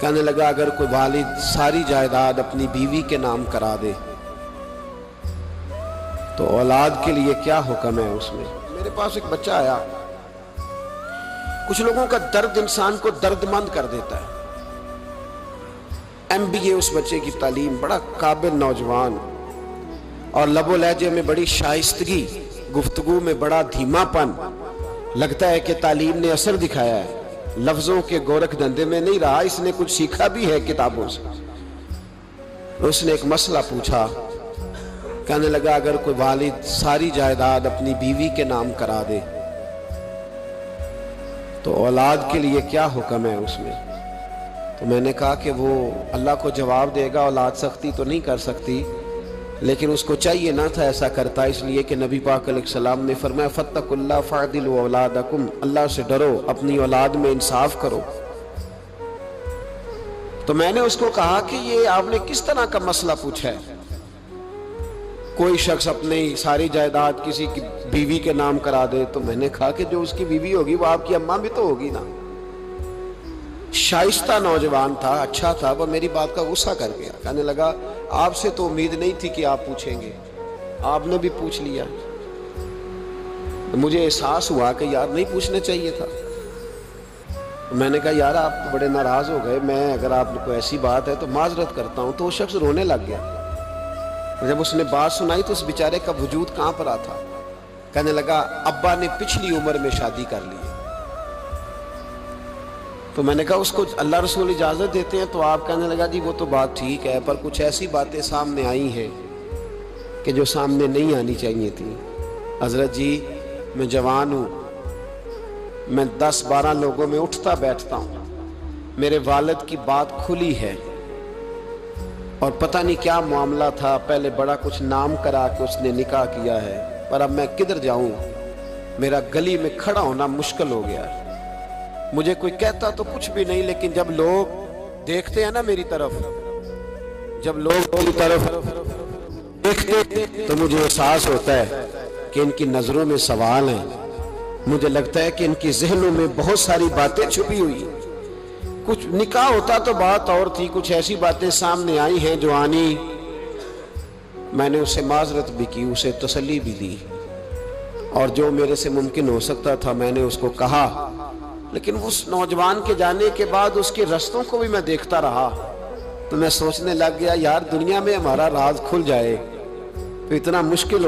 کہنے لگا اگر کوئی والد ساری جائیداد اپنی بیوی کے نام کرا دے تو اولاد کے لیے کیا حکم ہے اس میں؟ میرے پاس ایک بچہ آیا. کچھ لوگوں کا درد انسان کو درد مند کر دیتا ہے. MBA اس بچے کی تعلیم، بڑا قابل نوجوان، اور لب و لہجے میں بڑی شائستگی، گفتگو میں بڑا دھیما پن. لگتا ہے کہ تعلیم نے اثر دکھایا ہے، لفظوں کے گورکھ دھندے میں نہیں رہا، اس نے کچھ سیکھا بھی ہے کتابوں سے. اس نے ایک مسئلہ پوچھا. کہنے لگا اگر کوئی والد ساری جائیداد اپنی بیوی کے نام کرا دے تو اولاد کے لیے کیا حکم ہے اس میں؟ تو میں نے کہا کہ وہ اللہ کو جواب دے گا، اولاد سختی تو نہیں کر سکتی، لیکن اس کو چاہیے نہ تھا ایسا کرتا، اس لیے کہ نبی پاک علیہ السلام نے فرمایا فَاتَّقُوا اللَّهَ فَاعْدِلُوا أَوْلَادَكُمْ، اللہ سے ڈرو، اپنی اولاد میں انصاف کرو. تو میں نے اس کو کہا کہ یہ آپ نے کس طرح کا مسئلہ پوچھا ہے؟ کوئی شخص اپنی ساری جائیداد کسی کی بیوی کے نام کرا دے. تو میں نے کہا کہ جو اس کی بیوی ہوگی وہ آپ کی اماں بھی تو ہوگی نا. شائستہ نوجوان تھا، اچھا تھا، وہ میری بات کا غصہ کر گیا. کہنے لگا آپ سے تو امید نہیں تھی کہ آپ پوچھیں گے، آپ نے بھی پوچھ لیا. مجھے احساس ہوا کہ یار نہیں پوچھنا چاہیے تھا. میں نے کہا یار آپ تو بڑے ناراض ہو گئے، میں اگر آپ کو ایسی بات ہے تو معذرت کرتا ہوں. تو وہ شخص رونے لگ گیا. جب اس نے بات سنائی تو اس بیچارے کا وجود کہاں پر آتا. کہنے لگا ابا نے پچھلی عمر میں شادی کر لی. تو میں نے کہا اس کو اللہ رسول اجازت دیتے ہیں؟ تو آپ کہنے لگا جی وہ تو بات ٹھیک ہے، پر کچھ ایسی باتیں سامنے آئی ہیں کہ جو سامنے نہیں آنی چاہیے تھی. حضرت جی میں جوان ہوں، میں 10-12 لوگوں میں اٹھتا بیٹھتا ہوں، میرے والد کی بات کھلی ہے اور پتہ نہیں کیا معاملہ تھا، پہلے بڑا کچھ نام کرا کے اس نے نکاح کیا ہے، پر اب میں کدھر جاؤں؟ میرا گلی میں کھڑا ہونا مشکل ہو گیا. مجھے کوئی کہتا تو کچھ بھی نہیں، لیکن جب لوگ دیکھتے ہیں نا میری طرف، جب لوگ میری طرف دیکھتے تو مجھے احساس ہوتا ہے کہ ان کی نظروں میں سوال ہیں. مجھے لگتا ہے کہ ان کی ذہنوں میں بہت ساری باتیں چھپی ہوئی. کچھ نکاح ہوتا تو بات اور تھی، کچھ ایسی باتیں سامنے آئی ہیں جو آنی. میں نے اسے معذرت بھی کی، اسے تسلی بھی دی، اور جو میرے سے ممکن ہو سکتا تھا میں نے اس کو کہا. لیکن اس نوجوان کے جانے کے بعد اس کے رستوں کو بھی میں دیکھتا رہا تو میں سوچنے لگ گیا یار دنیا میں ہمارا راز کھل جائے تو اتنا مشکل